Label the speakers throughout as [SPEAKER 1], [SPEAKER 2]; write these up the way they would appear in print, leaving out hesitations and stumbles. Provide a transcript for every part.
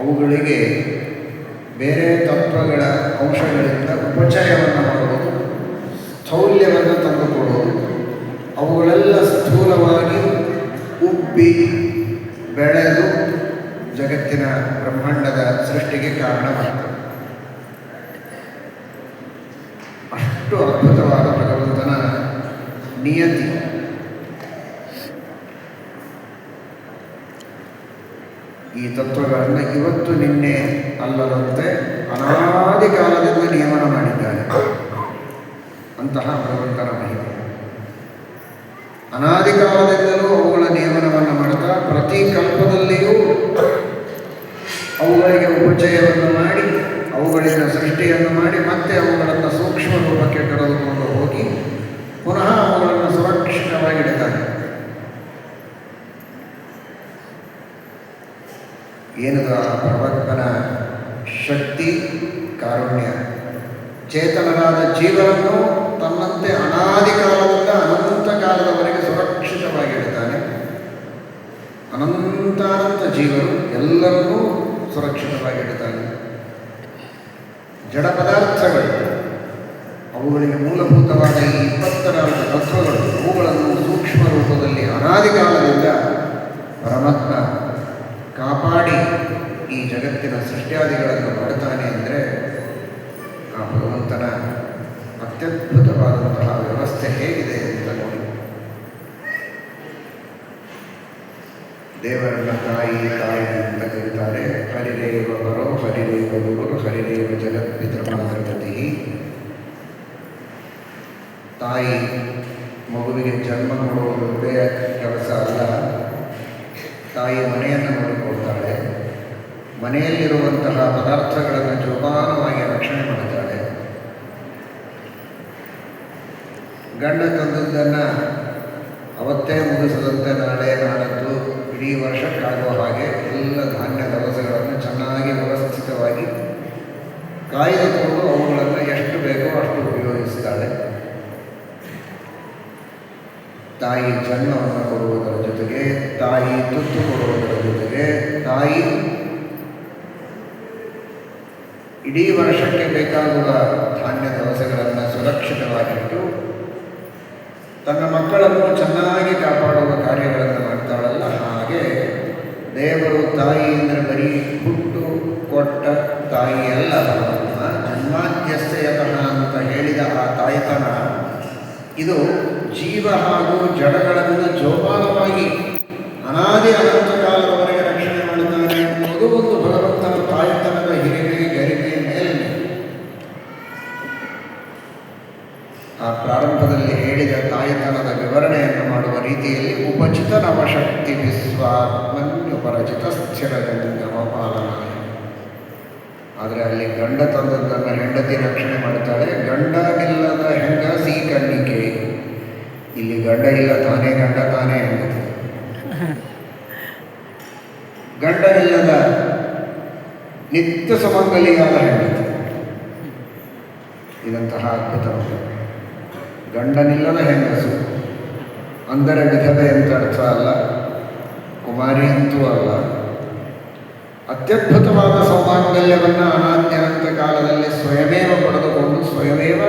[SPEAKER 1] ಅವುಗಳಿಗೆ ಬೇರೆ ತತ್ವಗಳ ಅಂಶಗಳಿಂದ ಉಪಚಯವನ್ನು ಮಾಡುವುದು, ಸ್ಥೌಲ್ಯವನ್ನು ತಂದುಕೊಡುವುದು, ಅವುಗಳೆಲ್ಲ ಸ್ಥೂಲವಾಗಿ ಉಬ್ಬಿ ಬೆಳೆದು ಜಗತ್ತಿನ ಬ್ರಹ್ಮಾಂಡದ ಸೃಷ್ಟಿಗೆ ಕಾರಣವಾಗ್ತದೆ. ಅಷ್ಟು ಅದ್ಭುತವಾದ ಭಗವಂತನ ನಿಯತಿ. ಈ ತತ್ವಗಳನ್ನು ಇವತ್ತು ನಿನ್ನೆ ಅಲ್ಲದಂತೆ ಅನಾದಿ ಕಾಲದಿಂದ ನಿಯಮನ ಮಾಡಿದ್ದಾನೆ. ಅಂತಹ ಭಗವಂತನ ಮಹಿಮೆ. ಅನಾದಿ ಕಾಲದಿಂದಲೂ ಅವುಗಳ ನಿಯಮನವನ್ನು ಮಾಡ್ತಾ ಪ್ರತಿ ಕಲ್ಪದಲ್ಲಿಯೂ ಅವುಗಳಿಗೆ ಉಪಚಯವನ್ನು ಮಾಡಿ ಅವುಗಳಿಂದ ಸೃಷ್ಟಿಯನ್ನು ಮಾಡಿ ಮತ್ತೆ ಅವುಗಳನ್ನು ಸೂಕ್ಷ್ಮ ರೂಪಕ್ಕೆ ಕರೆದುಕೊಂಡು ಹೋಗಿ ಪುನಃ ಅವುಗಳನ್ನು ಸುರಕ್ಷಿತವಾಗಿಡುತ್ತಾನೆ. ಏನದು ಆ ಪರಮಾತ್ಮನ ಶಕ್ತಿ, ಕಾರುಣ್ಯ. ಚೇತನರಾದ ಜೀವನನ್ನು ತನ್ನಂತೆ ಅನಾದಿ ಕಾಲದಿಂದ ಅನಂತ ಕಾಲದವರೆಗೆ ಸುರಕ್ಷಿತವಾಗಿಡುತ್ತಾನೆ. ಅನಂತಾನಂತ ಜೀವರು ಎಲ್ಲರನ್ನೂ ಸುರಕ್ಷಿತವಾಗಿಡುತ್ತಾನೆ. ಜಡ ಪದಾರ್ಥಗಳು, ಅವುಗಳಿಗೆ ಮೂಲಭೂತವಾದ ಈ 24 ತತ್ವಗಳು, ಅವುಗಳನ್ನು ಸೂಕ್ಷ್ಮ ರೂಪದಲ್ಲಿ ಅನಾದಿ ಕಾಲದಿಂದ ಪರಮಾತ್ಮ ಕಾಪಾಡಿ ಈ ಜಗತ್ತಿನ ಸೃಷ್ಟ್ಯಾದಿಗಳನ್ನು ಮಾಡ್ತಾನೆ ಅಂದರೆ ಆ ಭಗವಂತನ ಅತ್ಯದ್ಭುತವಾದಂತಹ ವ್ಯವಸ್ಥೆ ಹೇಗಿದೆ ಅಂತ ನೋಡಿ. ದೇವರನ್ನ ತಾಯಿ ತಾಯಿ ಅಂತ ಕರೀತಾರೆ. ಹರಿರೇವ ಬರೋ ಹರಿರೇವ ಗುರು ಹರಿರೇವ ಜಗತ್ಪಿತೃಮಾತೃಗತಿ. ತಾಯಿ ಮಗುವಿಗೆ ಜನ್ಮ ಕೊಡುವುದು ಒಳ್ಳೆಯ ಕೆಲಸ ಅಲ್ಲ. ತಾಯಿ ಮನೆಯನ್ನು ನೋಡಿಕೊಳ್ತಾಳೆ. ಮನೆಯಲ್ಲಿರುವಂತಹ ಪದಾರ್ಥಗಳನ್ನು ಜೋಪಾನವಾಗಿ ರಕ್ಷಣೆ ಮಾಡುತ್ತಾಳೆ. ಗಂಡ ತಂದದ್ದನ್ನು ಅವತ್ತೇ ಮುಗಿಸದಂತೆ ನಾಳೆ ನಾಡದ್ದು ಇಡೀ ವರ್ಷಕ್ಕಾಗುವ ಹಾಗೆ ಎಲ್ಲ ಧಾನ್ಯ ದವಸಗಳನ್ನು ಚೆನ್ನಾಗಿ ವ್ಯವಸ್ಥಿತವಾಗಿ ಕಾಯ್ದುಕೊಂಡು ಅವುಗಳನ್ನು ಎಷ್ಟು ಬೇಕೋ ಅಷ್ಟು ಉಪಯೋಗಿಸ್ತಾಳೆ. ತಾಯಿ ಜನ್ಮವನ್ನು ಕೊಡುವುದರ ಜೊತೆಗೆ, ತಾಯಿ ತುತ್ತು ಕೊಡುವುದರ ಜೊತೆಗೆ, ತಾಯಿ ಇಡೀ ವರ್ಷಕ್ಕೆ ಬೇಕಾಗುವ ಧಾನ್ಯ ದವಸಗಳನ್ನು ಸುರಕ್ಷಿತವಾಗಿಟ್ಟು ತನ್ನ ಮಕ್ಕಳನ್ನು ಚೆನ್ನಾಗಿ ಕಾಪಾಡುವ ಕಾರ್ಯಗಳನ್ನು ಮಾಡ್ತಾಳಲ್ಲ. ಹಾಗೆ ದೇವರು ತಾಯಿ ಅಂದರೆ ಬರೀ ಹುಟ್ಟು ಕೊಟ್ಟ ತಾಯಿ ಅಲ್ಲ. ಜನ್ಮಾದ್ಯಸ್ಯತಃ ಅಂತ ಹೇಳಿದ ಆ ತಾಯ್ತನ ಇದು ಜೀವ ಹಾಗೂ ಜಡಗಳನ್ನು ಜೋಪಾನವಾಗಿ ಅನಾದಿ ಅನಂತ ಕಾಲದವರೆಗೆ ರಕ್ಷಣೆ ಮಾಡುತ್ತಾನೆ ಅನ್ನೋದು ಒಂದು ಭಗವಂತನ ತಾಯ್ತನದ ಹಿರಿಮೆ, ಗರಿಮೆ, ಮೇಲ್ಮೆ. ಆ ಪ್ರಾರಂಭದಲ್ಲಿ ಹೇಳಿದ ತಾಯ್ತನದ ವಿವರಣೆಯನ್ನು ಮಾಡುವ ರೀತಿಯಲ್ಲಿ ಉಪಚಿತ ನವಶಕ್ತಿ ವಿಶ್ವಾತ್ಮನ್ಯುಪರಚಿತ ಸ್ಥಿರ ಗಂಗಮಪಾಲನ. ಆದರೆ ಅಲ್ಲಿ ಗಂಡ ತಂದದ್ದನ್ನು ಹೆಂಡತಿ ರಕ್ಷಣೆ ಮಾಡುತ್ತಾಳೆ. ಗಂಡನಿಲ್ಲದ ಹೆಂಗಸಿ ಕಣ್ಣಿಕೆ. ಇಲ್ಲಿ ಗಂಡ ಇಲ್ಲ, ತಾನೇ ಗಂಡ, ತಾನೇ ಹೆಂಡತಿ. ಗಂಡನಿಲ್ಲದ ನಿತ್ಯ ಸುಮಂಗಲಿಯಾದ ಹೆಂಡತಿ. ಇದಂತಹ ಅದ್ಭುತ. ಗಂಡನಿಲ್ಲದ ಹೆಂಗಸು ಅಂದರೆ ವಿಧವೆ ಅಂತ ಅರ್ಥ ಅಲ್ಲ, ಕುಮಾರಿ ಅಂತೂ ಅಲ್ಲ. ಅತ್ಯದ್ಭುತವಾದ ಸೌಮಾಂಗಲ್ಯವನ್ನು ಅನಾದ್ಯಂತ ಕಾಲದಲ್ಲಿ ಸ್ವಯಮೇವ ಪಡೆದುಕೊಂಡು ಸ್ವಯಮೇವ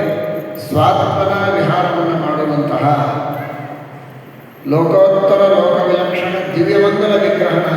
[SPEAKER 1] ಸ್ವಾತ್ಮನ ವಿಹಾರವನ್ನು ಮಾಡುವಂತಹ ಲೋಕೋತ್ತರ ಲೋಕವಿಲಕ್ಷಣ ದಿವ್ಯಮಂಗಲ ವಿಗ್ರಹನಾಗಿ